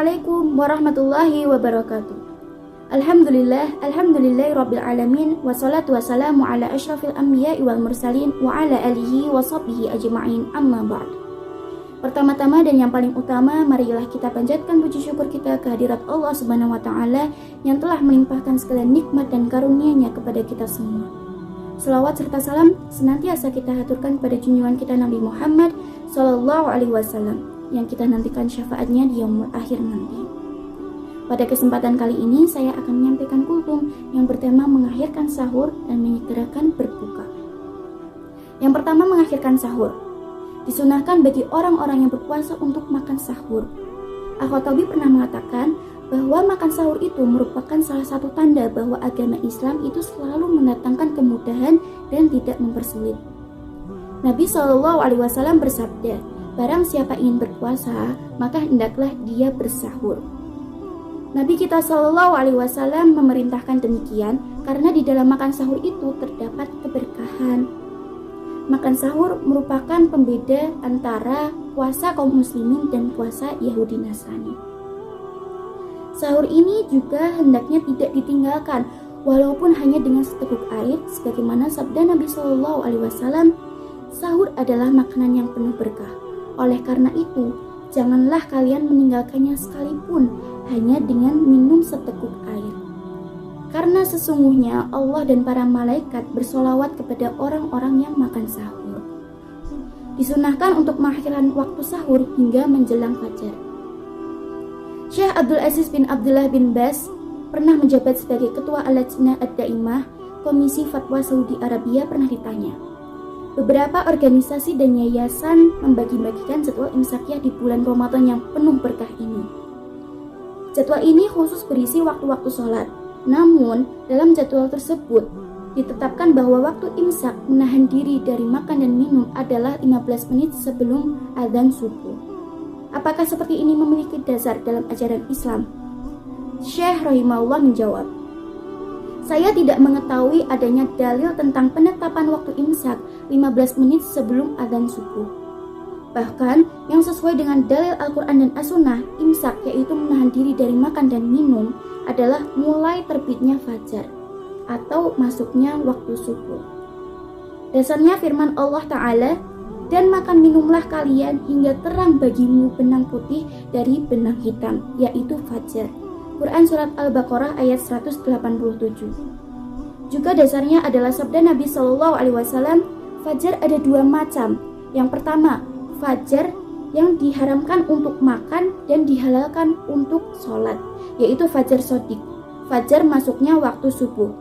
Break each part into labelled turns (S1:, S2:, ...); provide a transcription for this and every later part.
S1: Assalamualaikum warahmatullahi wabarakatuh. Alhamdulillahirabbil alamin, wassalatu wassalamu ala asyrafil anbiya'i wal mursalin wa ala alihi wa sahbihi ajma'in, amma ba'd. Pertama-tama dan yang paling utama, marilah kita panjatkan puji syukur kita kehadirat Allah Subhanahu wa taala yang telah melimpahkan segala nikmat dan karunia-Nya kepada kita semua. Selawat serta salam senantiasa kita haturkan kepada junjungan kita Nabi Muhammad sallallahu alaihi wasallam yang kita nantikan syafaatnya di yaumul akhir nanti. Pada kesempatan kali ini saya akan menyampaikan kultum yang bertema mengakhirkan sahur dan menyegerakan berbuka. Yang pertama, mengakhirkan sahur. Disunahkan bagi orang-orang yang berpuasa untuk makan sahur. Al-Khattabi pernah mengatakan bahwa makan sahur itu merupakan salah satu tanda bahwa agama Islam itu selalu mendatangkan kemudahan dan tidak mempersulit. Nabi SAW bersabda, barang siapa ingin berpuasa, maka hendaklah dia bersahur. Nabi kita SAW memerintahkan demikian karena di dalam makan sahur itu terdapat keberkahan. Makan sahur merupakan pembeda antara puasa kaum muslimin dan puasa Yahudi Nasrani. Sahur ini juga hendaknya tidak ditinggalkan walaupun hanya dengan seteguk air, sebagaimana sabda Nabi SAW, sahur adalah makanan yang penuh berkah. Oleh karena itu, janganlah kalian meninggalkannya sekalipun hanya dengan minum seteguk air. Karena sesungguhnya Allah dan para malaikat bersolawat kepada orang-orang yang makan sahur. Disunahkan untuk mengakhirkan waktu sahur hingga menjelang fajar. Syekh Abdul Aziz bin Abdullah bin Baz pernah menjabat sebagai Ketua Al-Lajnah Ad-Daimah Komisi Fatwa Saudi Arabia pernah ditanya, beberapa organisasi dan yayasan membagi-bagikan jadwal imsakiyah di bulan Ramadan yang penuh berkah ini. Jadwal ini khusus berisi waktu-waktu sholat. Namun, dalam jadwal tersebut ditetapkan bahwa waktu imsak menahan diri dari makan dan minum adalah 15 menit sebelum adzan subuh. Apakah seperti ini memiliki dasar dalam ajaran Islam? Syekh rahimahullah menjawab, saya tidak mengetahui adanya dalil tentang penetapan waktu imsak 15 menit sebelum adzan subuh. Bahkan, yang sesuai dengan dalil Al-Quran dan As-Sunnah, imsak yaitu menahan diri dari makan dan minum adalah mulai terbitnya fajar atau masuknya waktu subuh. Dasarnya firman Allah Ta'ala, dan makan minumlah kalian hingga terang bagimu benang putih dari benang hitam, yaitu fajar. Quran Surat Al-Baqarah ayat 187. Juga dasarnya adalah sabda Nabi SAW, fajar ada dua macam. Yang pertama, fajar yang diharamkan untuk makan dan dihalalkan untuk sholat, yaitu fajar sodik, fajar masuknya waktu subuh.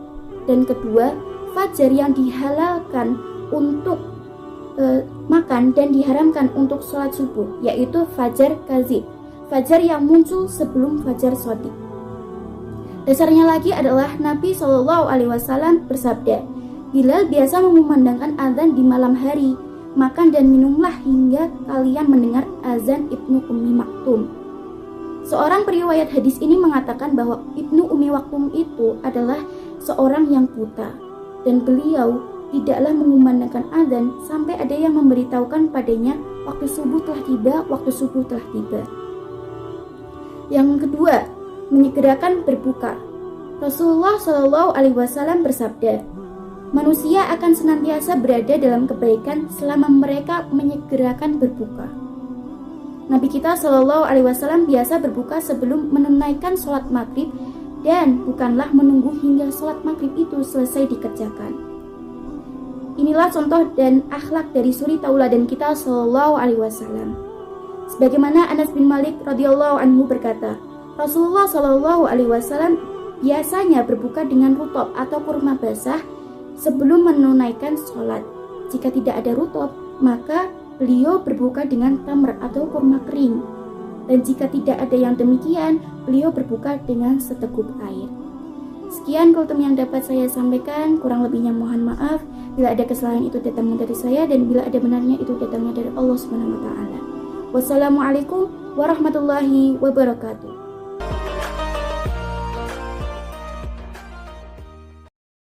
S1: Dan kedua, fajar yang dihalalkan untuk makan dan diharamkan untuk sholat subuh, yaitu fajar kazib, fajar yang muncul sebelum fajar sodik. Dasarnya lagi adalah Nabi SAW bersabda, Bilal biasa memandangkan azan di malam hari, makan dan minumlah hingga kalian mendengar azan Ibnu Ummi Maktum. Seorang periwayat hadis ini mengatakan bahwa Ibnu Ummi Maktum itu adalah seorang yang buta, dan beliau tidaklah mengumandangkan azan sampai ada yang memberitahukan padanya waktu subuh telah tiba, waktu subuh telah tiba. Yang kedua, menyegerakan berbuka. Rasulullah SAW bersabda, manusia akan senantiasa berada dalam kebaikan selama mereka menyegerakan berbuka. Nabi kita SAW biasa berbuka sebelum menunaikan sholat maghrib dan bukanlah menunggu hingga sholat maghrib itu selesai dikerjakan. Inilah contoh dan akhlak dari suri tauladan kita SAW. Sebagaimana Anas bin Malik radhiyallahu anhu berkata, Rasulullah SAW biasanya berbuka dengan rutop atau kurma basah sebelum menunaikan sholat. Jika tidak ada rutop, maka beliau berbuka dengan tamr atau kurma kering. Dan jika tidak ada yang demikian, beliau berbuka dengan seteguk air. Sekian kultum yang dapat saya sampaikan, kurang lebihnya mohon maaf. Bila ada kesalahan itu datangnya dari saya, dan bila ada benarnya itu datangnya dari Allah Subhanahu wa taala. Wassalamualaikum warahmatullahi wabarakatuh.